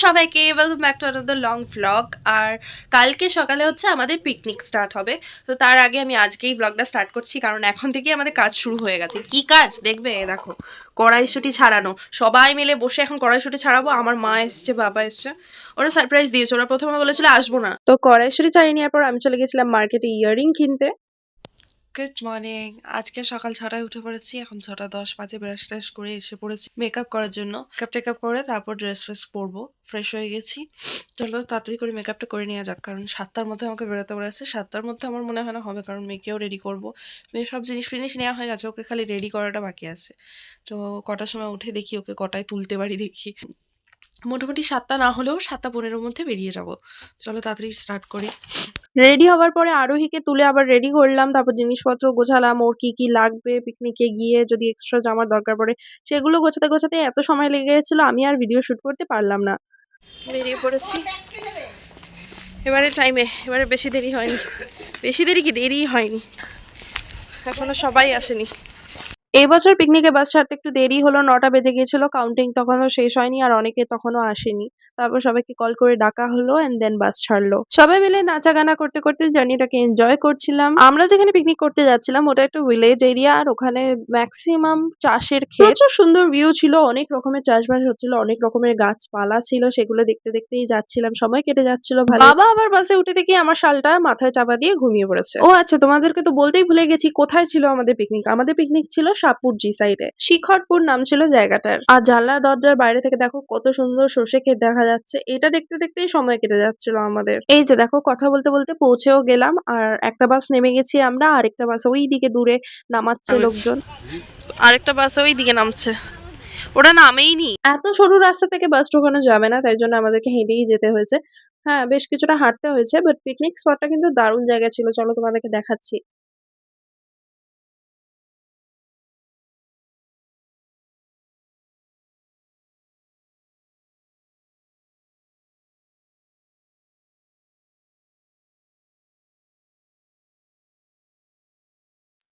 সবাইকে welcome back to another long vlog. আর কালকে সকালে হচ্ছে আমাদের পিকনিক স্টার্ট হবে। তো তার আগে আমি আজকেই ব্লগটা স্টার্ট করছি, কারণ এখন থেকেই আমাদের কাজ শুরু হয়ে গেছে। কি কাজ দেখবে, দেখো কড়াইশুঁটি ছাড়ানো। সবাই মিলে বসে এখন কড়াইশুঁটি ছাড়াবো। আমার মা এসছে, বাবা এসছে, ওরা সারপ্রাইজ দিয়েছে। ওরা প্রথমে বলেছিল আসবো না, তো কড়াইশুঁটি ছাড়িয়ে নেওয়ার পর আমি চলে গেছিলাম মার্কেটে ইয়াররিং কিনতে। Good morning. আজকে সকাল 6টায় উঠে পড়েছি, এখন 6:10 বাজে। ব্রাশ ট্রাশ করে এসে পড়েছি মেকআপ করার জন্য। মেকআপ করে তারপর ড্রেস ফ্রেস পরবো। ফ্রেশ হয়ে গেছি, চলো তাড়াতাড়ি করে মেকআপটা করে নেওয়া যাক, কারণ 7টার মধ্যে আমাকে বেরোতে বলেছে। 7টার মধ্যে আমার মনে হয় না হবে, কারণ মেয়েকেও রেডি করবো। মেয়ের সব জিনিস ফিনিস নেওয়া হয়ে গেছে, ওকে খালি রেডি করাটা বাকি আছে। তো কটার সময় উঠে দেখি ওকে কটায় তুলতে পারি দেখি। মোটামুটি 7টা না হলেও 7:15 মধ্যে বেরিয়ে যাব। চলো তাড়াতাড়ি স্টার্ট করি। রেডি হবার পরে আরোহীকে তুলে আবার রেডি করলাম, তারপর জিনিসপত্র গোছালাম, ওর কি কি লাগবে পিকনিকে গিয়ে, যদি এক্সট্রা জামার দরকার পড়ে সেগুলো গোছাতে গোছাতে এত সময় লেগে গেছিলো, আমি আর ভিডিও শুট করতে পারলাম না। বেরিয়ে পড়েছি এবারে বেশি দেরি হয়নি, দেরিই হয়নি, এখনো সবাই আসেনি। এই বছর পিকনিকে বাস ছাড়তে একটু দেরি হলো, 9টা বেজে গিয়েছিল। কাউন্টিং তখনও শেষ হয়নি আর অনেকে তখনও আসেনি। তারপর সবাইকে কল করে ডাকা হলো এন্ড দেন বাস ছাড়লো। সবাই মিলে নাচা গানা করতে করতে জার্নিটাকে এনজয় করছিলাম। আমরা যেখানে পিকনিক করতে যাচ্ছিলাম ওটা একটা ভিলেজ এরিয়া, আর ওখানে ম্যাক্সিমাম চাষের ক্ষেত। প্রচুর সুন্দর ভিউ ছিল, অনেক রকমের চাষবাস হচ্ছিল, অনেক রকমের গাছপালা ছিল, সেগুলো দেখতে দেখতেই যাচ্ছিলাম, সময় কেটে যাচ্ছিল ভালো। বাবা আবার বাসে উঠে দেখি আমার শালটা মাথায় চাপা দিয়ে ঘুমিয়ে পড়েছে। ও আচ্ছা, তোমাদেরকে তো বলতেই ভুলে গেছি কোথায় ছিল আমাদের পিকনিক। আমাদের পিকনিক ছিল সাপুরজি সাইডে, শিখরপুর নাম ছিল জায়গাটার। আর জানলার দরজার বাইরে থেকে দেখো কত সুন্দর সর্ষে ক্ষেত দেখা যাচ্ছে। এটা দেখতে দেখতেই সময় কেটে যাচ্ছিল আমাদের। এই যে দেখো, কথা বলতে বলতে পৌঁছেও গেলাম। আর একটা বাস নেমে গেছি আমরা, আরেকটা বাস ওই দিকে দূরে নামাচ্ছে লোকজন, আরেকটা বাস ওই দিকে নামছে, ওরা নামেইনি। এত সরু রাস্তা থেকে বাস ঢোকানো যাবে না, তাই জন্য আমাদেরকে হেঁটেই যেতে হয়েছে। হ্যাঁ, বেশ কিছুটা হাঁটতে হয়েছে, বাট পিকনিক স্পটটা কিন্তু দারুণ জায়গা ছিল। চলো তোমাদেরকে দেখাচ্ছি।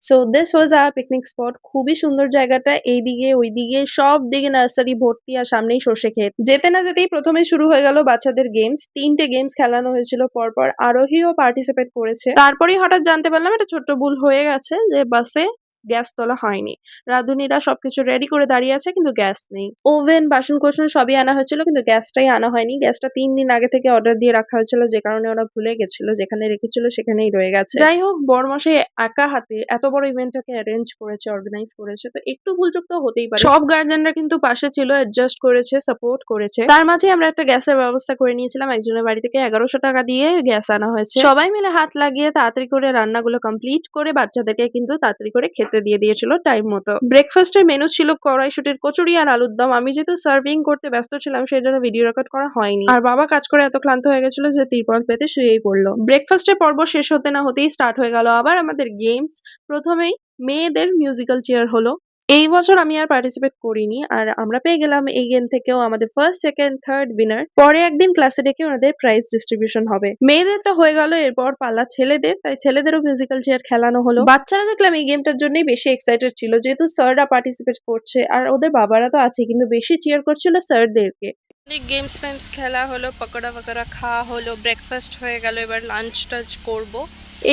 So this was our picnic spot. খুবই সুন্দর জায়গাটা, এইদিকে ওইদিকে সব দিকে নার্সারি ভর্তি, আর সামনেই সর্ষে ক্ষেত। যেতে না যেতেই প্রথমে শুরু হয়ে গেল বাচ্চাদের গেমস। 3টে গেমস খেলানো হয়েছিল পরপর, আরোহীও পার্টিসিপেট করেছে। তারপরেই হঠাৎ জানতে পারলাম এটা ছোট্ট ভুল হয়ে গেছে, যে বাসে গ্যাস তোলা হয়নি। রাঁধুনিরা সবকিছু রেডি করে দাঁড়িয়ে আছে, কিন্তু গ্যাস নেই। ওভেন বাসন কোসন সবই আনা হয়েছিল, কিন্তু গ্যাসটাই আনা হয়নি। গ্যাসটা 3 দিন আগে থেকে অর্ডার দিয়ে রাখা হয়েছিল, যে কারণে ওরা ভুলে গেছিল, যেখানে রেখেছিল সেখানেই রয়ে গেছে। যাই হোক, বরমশাই একা হাতে এত বড় ইভেন্টটাকে অ্যারেঞ্জ করেছে, অর্গানাইজ করেছে, তো একটু ভুলচুক তো হতেই পারে। সব গার্জিয়ানরা কিন্তু পাশে ছিল, অ্যাডজাস্ট করেছে, সাপোর্ট করেছে। তার মাঝে আমরা একটা গ্যাসের ব্যবস্থা করে নিয়েছিলাম। একজনের বাড়ি থেকে 1100 টাকা দিয়ে গ্যাস আনা হয়েছে। সবাই মিলে হাত লাগিয়ে তাড়াতাড়ি করে রান্নাগুলো কমপ্লিট করে বাচ্চাদেরকে কিন্তু তাড়াতাড়ি করে খেতে দিয়ে দিয়েছিল টাইম মতো। ব্রেকফাস্টের মেনু ছিল কড়াইশুটির কচুরি আর আলুর দম। আমি যেহেতু সার্ভিং করতে ব্যস্ত ছিলাম, সেই জন্য ভিডিও রেকর্ড করা হয়নি। আর বাবা কাজ করে এত ক্লান্ত হয়ে গেছিল যে তিরপল পেতে শুয়েই পড়লো। ব্রেকফাস্টের পর্ব শেষ হতে না হতেই স্টার্ট হয়ে গেল আবার আমাদের গেমস। প্রথমেই মেয়েদের মিউজিক্যাল চেয়ার হলো। এই বছর আমি আর পার্টিসিপেট করিনি, আর আমরা পেয়ে গেলাম এই গেম থেকেও আমাদের ফার্স্ট, সেকেন্ড, থার্ড উইনার। পরে একদিন ক্লাসে ডেকে ওনাদের প্রাইজ ডিস্ট্রিবিউশন হবে। মেয়েদের তো হয়ে গেল, এরপর পালা ছেলেদের, তাই ছেলেদেরও মিউজিক্যাল চেয়ার খেলানো হলো। বাচ্চারা দেখলাম এই গেমটার জন্যই বেশি এক্সাইটেড ছিল, যেহেতু স্যাররা পার্টিসিপেট করছে, আর ওদের বাবারা তো আছে, কিন্তু বেশি চিয়ার করছিল স্যারদেরকে। অনেক গেমস ফেমস খেলা হলো, পকোড়া ফকোড়া খাওয়া হলো, ব্রেকফাস্ট হয়ে গেল, এবার লাঞ্চ টাচ করবো।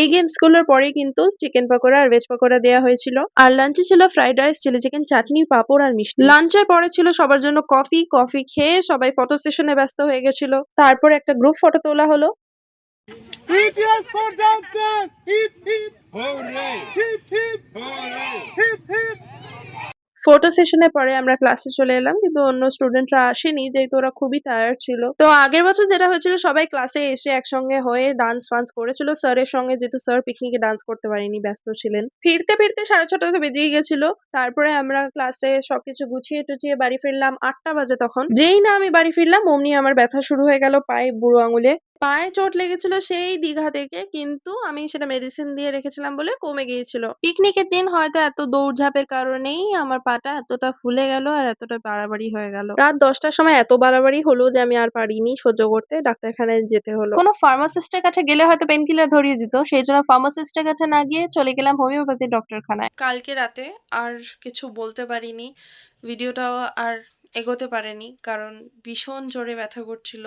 এই গেমস গুলোর পরে কিন্তু চিকেন পকোড়া আর ভেজ পকোড়া দেওয়া হয়েছিল। আর লাঞ্চে ছিল ফ্রাইড রাইস, চিলি চিকেন, চাটনি, পাঁপড় আর মিষ্টি। লাঞ্চের পরে ছিল সবার জন্য কফি খেয়ে সবাই ফটো সেশনে ব্যস্ত হয়ে গেছিল। তারপর একটা গ্রুপ ফটো তোলা হলো। Cheers for Johnson! Hip hip! Hooray! Hip hip! Hooray! Hip hip! Photo সেশনের পরে আমরা ক্লাসে চলে এলাম, কিন্তু অন্য স্টুডেন্টরা আসেনি, যেহেতু ওরা খুবই টায়ার্ড ছিল। তো আগের বছর যেটা হয়েছিল, সবাই ক্লাসে এসে একসঙ্গে হয়ে ডান্স ফান্স করেছিল স্যারের সঙ্গে, যেহেতু স্যার পিকনিকে ডান্স করতে পারেনি, ব্যস্ত ছিলেন। ফিরতে ফিরতে 6:30 তো বেজেই গেছিল। তারপরে আমরা ক্লাসে সবকিছু গুছিয়ে টুচিয়ে বাড়ি ফিরলাম 8টা বাজে। তখন যেই না আমি বাড়ি ফিরলাম, অমনি আমার ব্যথা শুরু হয়ে গেল পায়ে, বুড়ো আঙুলে। পায়ে চোট লেগেছিল সেই দীঘা থেকে, কিন্তু আমি সেটা মেডিসিন দিয়ে রেখেছিলাম বলে কমে গিয়েছিল। পিকনিকের দিন হয়তো এত দৌড়ঝাঁপের কারণেই আমার পাটা এতটা ফুলে গেল আর এতটা বাড়াবাড়ি হয়ে গেল। রাত 10টার সময় এত বাড়াবাড়ি হলো যে আমি আর পারিনি সহ্য করতে, ডাক্তারখানায় যেতে হলো। কোনো ফার্মাসিস্টের কাছে গেলে হয়তো পেন কিলার ধরিয়ে দিত, সেই জন্য ফার্মাসিস্টের কাছে না গিয়ে চলে গেলাম হোমিওপ্যাথি ডক্টরখানায়। কালকে রাতে আর কিছু বলতে পারিনি, ভিডিওটাও আর এগোতে পারেনি। কারণ ভীষণ জোরে ব্যথা করছিল।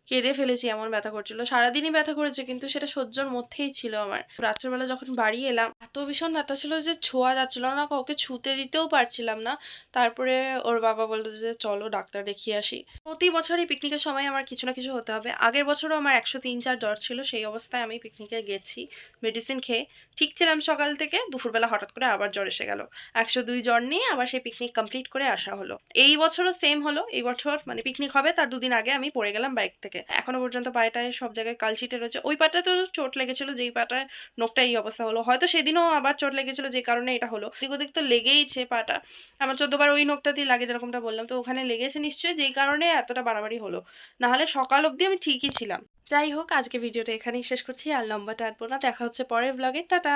কেঁদে ফেলেছি এমন ব্যথা করছিল। সারাদিনই ব্যথা করেছে কিন্তু সেটা সহ্যর মধ্যেই ছিল আমার। রাত্রেবেলা যখন বাড়ি এলাম এত ভীষণ ব্যথা ছিল যে ছোঁয়া যাচ্ছিল না, কাউকে ছুতে দিতেও পারছিলাম না। তারপরে ওর বাবা বলল যে, "চলো ডাক্তার দেখিয়ে আসি।" প্রতি বছরই পিকনিকের সময় আমার কিছু না কিছু হতে হবে। আগের বছরও আমার 103-4 জ্বর ছিল। সেই অবস্থায় আমি পিকনিকে গেছি মেডিসিন খেয়ে। ঠিক ছিলাম সকাল থেকে, দুপুরবেলা হঠাৎ করে আবার জ্বর এসে গেল। 102 জ্বর নিয়ে আবার সেই পিকনিক কমপ্লিট করে আসা হলো। এই বছরও সেম হলো। এই বছর মানে পিকনিক হবে তার 2 দিন আগে আমি পড়ে গেলাম বাইক থেকে। এখনো পর্যন্ত পায়েটায় সব জায়গায় কালছিটে রয়েছে। ওই পাটাতেও চোট লেগেছিল যেই পাটায় নখটা এই অবস্থা হলো। হয়তো সেদিনও আবার চোট লেগেছিল যে কারণে এটা হলো। এদিক ওদিক তো লেগেইছে পাটা। আমার 14 বার ওই নখটাতেই লাগে যেরকমটা বললাম। তো ওখানে লেগেছে নিশ্চয়ই যেই কারণে এতটা বাড়াবাড়ি হলো। নাহলে সকাল অবধি আমি ঠিকই ছিলাম। যাই হোক আজকে ভিডিওটা এখানেই শেষ করছি। আর লম্বা টানবো না। দেখা হচ্ছে পরের ব্লগে। টাটা!